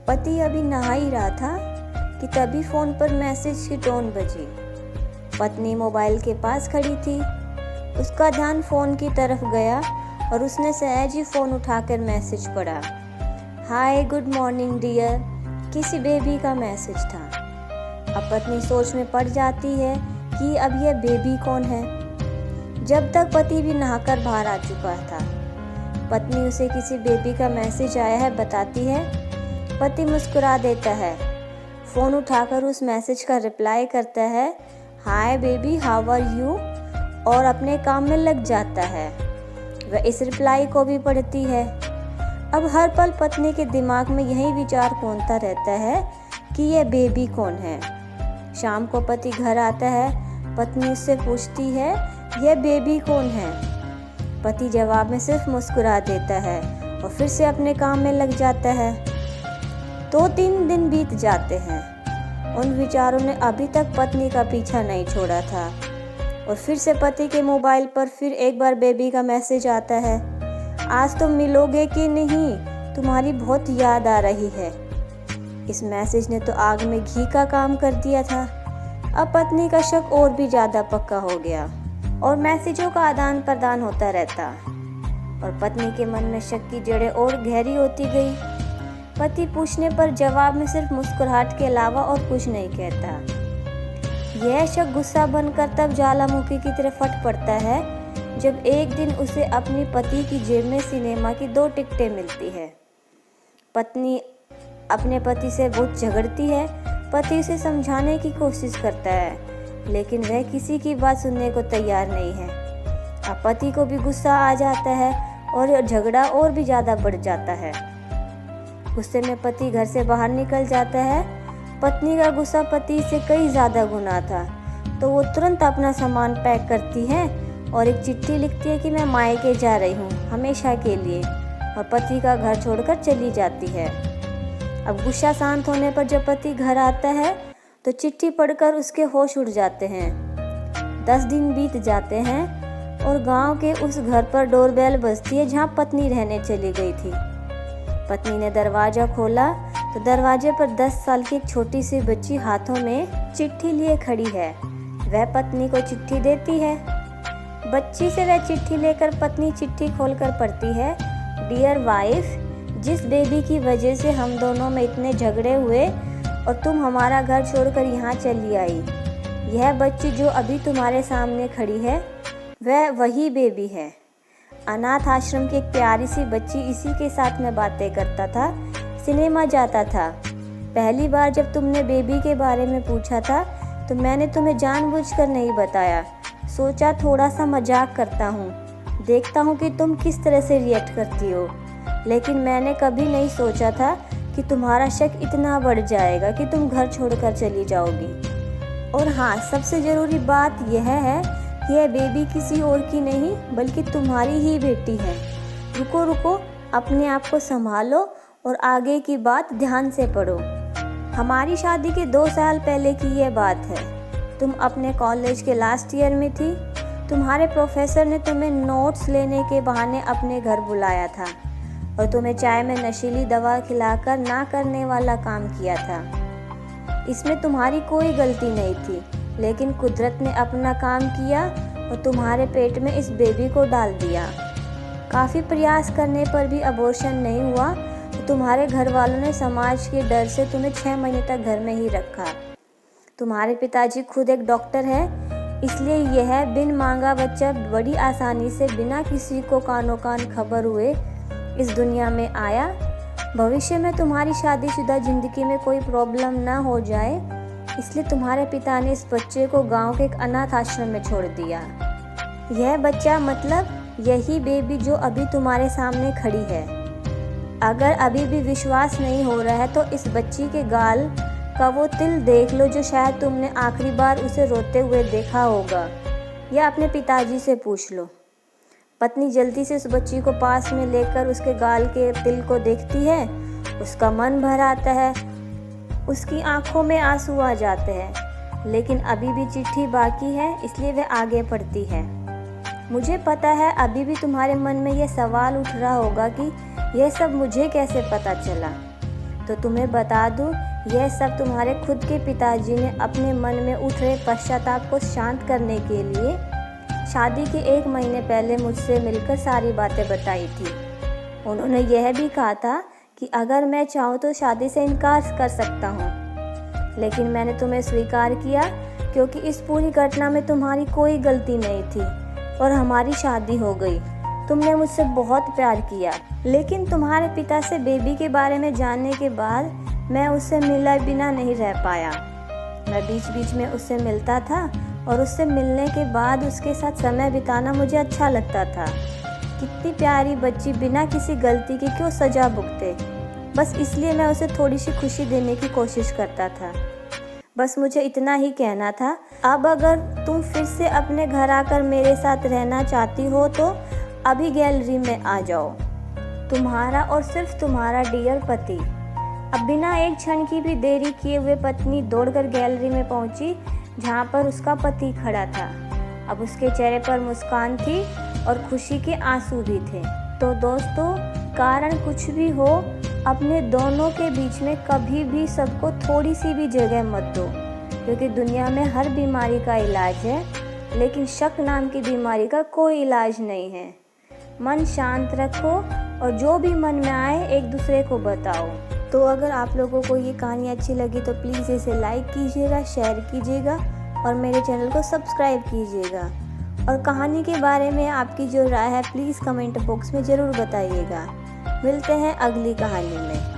पति अभी नहा ही रहा था कि तभी फ़ोन पर मैसेज की टोन बजी। पत्नी मोबाइल के पास खड़ी थी। उसका ध्यान फ़ोन की तरफ गया और उसने सहज ही फ़ोन उठाकर मैसेज पढ़ा। हाय गुड मॉर्निंग डियर, किसी बेबी का मैसेज था। अब पत्नी सोच में पड़ जाती है कि अब यह बेबी कौन है। जब तक पति भी नहाकर बाहर आ चुका था। पत्नी उसे किसी बेबी का मैसेज आया है बताती है। पति मुस्कुरा देता है, फ़ोन उठाकर उस मैसेज का रिप्लाई करता है, hi baby how are you, और अपने काम में लग जाता है। वह इस रिप्लाई को भी पढ़ती है। अब हर पल पत्नी के दिमाग में यही विचार घूमता रहता है कि यह बेबी कौन है। शाम को पति घर आता है। पत्नी उससे पूछती है, यह बेबी कौन है। पति जवाब में सिर्फ मुस्कुरा देता है और फिर से अपने काम में लग जाता है। 2-3 दिन बीत जाते हैं। उन विचारों ने अभी तक पत्नी का पीछा नहीं छोड़ा था और फिर से पति के मोबाइल पर फिर एक बार बेबी का मैसेज आता है, आज तुम मिलोगे कि नहीं, तुम्हारी बहुत याद आ रही है। इस मैसेज ने तो आग में घी का काम कर दिया था। अब पत्नी का शक और भी ज़्यादा पक्का हो गया और मैसेजों का आदान प्रदान होता रहता और पत्नी के मन में शक की जड़ें और गहरी होती गई। पति पूछने पर जवाब में सिर्फ मुस्कुराहट के अलावा और कुछ नहीं कहता। यह शक गुस्सा बनकर तब ज्वालामुखी की तरह फट पड़ता है जब एक दिन उसे अपनी पति की जेब में सिनेमा की 2 टिकटें मिलती है। पत्नी अपने पति से बहुत झगड़ती है। पति उसे समझाने की कोशिश करता है लेकिन वह किसी की बात सुनने को तैयार नहीं है। अब पति को भी गुस्सा आ जाता है और झगड़ा और भी ज़्यादा बढ़ जाता है। गुस्से में पति घर से बाहर निकल जाता है। पत्नी का गुस्सा पति से कई ज़्यादा गुना था तो वो तुरंत अपना सामान पैक करती है और एक चिट्ठी लिखती है कि मैं मायके जा रही हूँ हमेशा के लिए, और पति का घर छोड़कर चली जाती है। अब गुस्सा शांत होने पर जब पति घर आता है तो चिट्ठी पढ़कर उसके होश उड़ जाते हैं। 10 दिन बीत जाते हैं और गांव के उस घर पर डोरबेल बजती है जहां पत्नी रहने चली गई थी। पत्नी ने दरवाज़ा खोला तो दरवाजे पर 10 साल की एक छोटी सी बच्ची हाथों में चिट्ठी लिए खड़ी है। वह पत्नी को चिट्ठी देती है। बच्ची से वह चिट्ठी लेकर पत्नी चिट्ठी खोलकर पढ़ती है, डियर वाइफ, जिस बेबी की वजह से हम दोनों में इतने झगड़े हुए और तुम हमारा घर छोड़कर यहाँ चली आई, यह बच्ची जो अभी तुम्हारे सामने खड़ी है वह वही बेबी है। अनाथ आश्रम की एक प्यारी सी बच्ची इसी के साथ में बातें करता था, सिनेमा जाता था। पहली बार जब तुमने बेबी के बारे में पूछा था तो मैंने तुम्हें जानबूझकर नहीं बताया, सोचा थोड़ा सा मजाक करता हूँ, देखता हूँ कि तुम किस तरह से रिएक्ट करती हो। लेकिन मैंने कभी नहीं सोचा था कि तुम्हारा शक इतना बढ़ जाएगा कि तुम घर छोड़कर चली जाओगी। और हाँ, सबसे ज़रूरी बात यह है कि यह बेबी किसी और की नहीं बल्कि तुम्हारी ही बेटी है। रुको रुको, अपने आप को संभालो और आगे की बात ध्यान से पढ़ो। हमारी शादी के 2 साल पहले की यह बात है। तुम अपने कॉलेज के लास्ट ईयर में थी। तुम्हारे प्रोफेसर ने तुम्हें नोट्स लेने के बहाने अपने घर बुलाया था और तुम्हें चाय में नशीली दवा खिलाकर ना करने वाला काम किया था। इसमें तुम्हारी कोई गलती नहीं थी, लेकिन कुदरत ने अपना काम किया और तुम्हारे पेट में इस बेबी को डाल दिया। काफ़ी प्रयास करने पर भी अबॉर्शन नहीं हुआ तो तुम्हारे घर वालों ने समाज के डर से तुम्हें 6 महीने तक घर में ही रखा। तुम्हारे पिताजी खुद एक डॉक्टर है, इसलिए यह बिन मांगा बच्चा बड़ी आसानी से बिना किसी को कानो कान खबर हुए इस दुनिया में आया। भविष्य में तुम्हारी शादीशुदा ज़िंदगी में कोई प्रॉब्लम ना हो जाए, इसलिए तुम्हारे पिता ने इस बच्चे को गांव के एक अनाथ आश्रम में छोड़ दिया। यह बच्चा मतलब यही बेबी जो अभी तुम्हारे सामने खड़ी है। अगर अभी भी विश्वास नहीं हो रहा है तो इस बच्ची के गाल का वो तिल देख लो जो शायद तुमने आखिरी बार उसे रोते हुए देखा होगा, या अपने पिताजी से पूछ लो। पत्नी जल्दी से उस बच्ची को पास में लेकर उसके गाल के तिल को देखती है। उसका मन भर आता है, उसकी आंखों में आंसू आ जाते हैं, लेकिन अभी भी चिट्ठी बाकी है, इसलिए वह आगे पढ़ती है। मुझे पता है अभी भी तुम्हारे मन में यह सवाल उठ रहा होगा कि यह सब मुझे कैसे पता चला। तो तुम्हें बता दूँ, यह सब तुम्हारे खुद के पिताजी ने अपने मन में उठ रहे पश्चाताप को शांत करने के लिए शादी के 1 महीने पहले मुझसे मिलकर सारी बातें बताई थी। उन्होंने यह भी कहा था कि अगर मैं चाहूँ तो शादी से इनकार कर सकता हूँ, लेकिन मैंने तुम्हें स्वीकार किया क्योंकि इस पूरी घटना में तुम्हारी कोई गलती नहीं थी और हमारी शादी हो गई। तुमने मुझसे बहुत प्यार किया, लेकिन तुम्हारे पिता से बेबी के बारे में जानने के बाद मैं उससे मिला बिना नहीं रह पाया। मैं बीच बीच में उससे मिलता था और उससे मिलने के बाद उसके साथ समय बिताना मुझे अच्छा लगता था। कितनी प्यारी बच्ची बिना किसी गलती के क्यों सजा भुगते, बस इसलिए मैं उसे थोड़ी सी खुशी देने की कोशिश करता था। बस मुझे इतना ही कहना था। अब अगर तुम फिर से अपने घर आकर मेरे साथ रहना चाहती हो तो अभी गैलरी में आ जाओ। तुम्हारा और सिर्फ तुम्हारा डियर पति। अब बिना एक क्षण की भी देरी किए हुए पत्नी दौड़कर गैलरी में पहुंची, जहां पर उसका पति खड़ा था। अब उसके चेहरे पर मुस्कान थी और खुशी के आंसू भी थे। तो दोस्तों, कारण कुछ भी हो, अपने दोनों के बीच में कभी भी सबको थोड़ी सी भी जगह मत दो, क्योंकि दुनिया में हर बीमारी का इलाज है, लेकिन शक नाम की बीमारी का कोई इलाज नहीं है। मन शांत रखो और जो भी मन में आए एक दूसरे को बताओ। तो अगर आप लोगों को ये कहानी अच्छी लगी तो प्लीज़ इसे लाइक कीजिएगा, शेयर कीजिएगा और मेरे चैनल को सब्सक्राइब कीजिएगा। और कहानी के बारे में आपकी जो राय है प्लीज़ कमेंट बॉक्स में ज़रूर बताइएगा। मिलते हैं अगली कहानी में।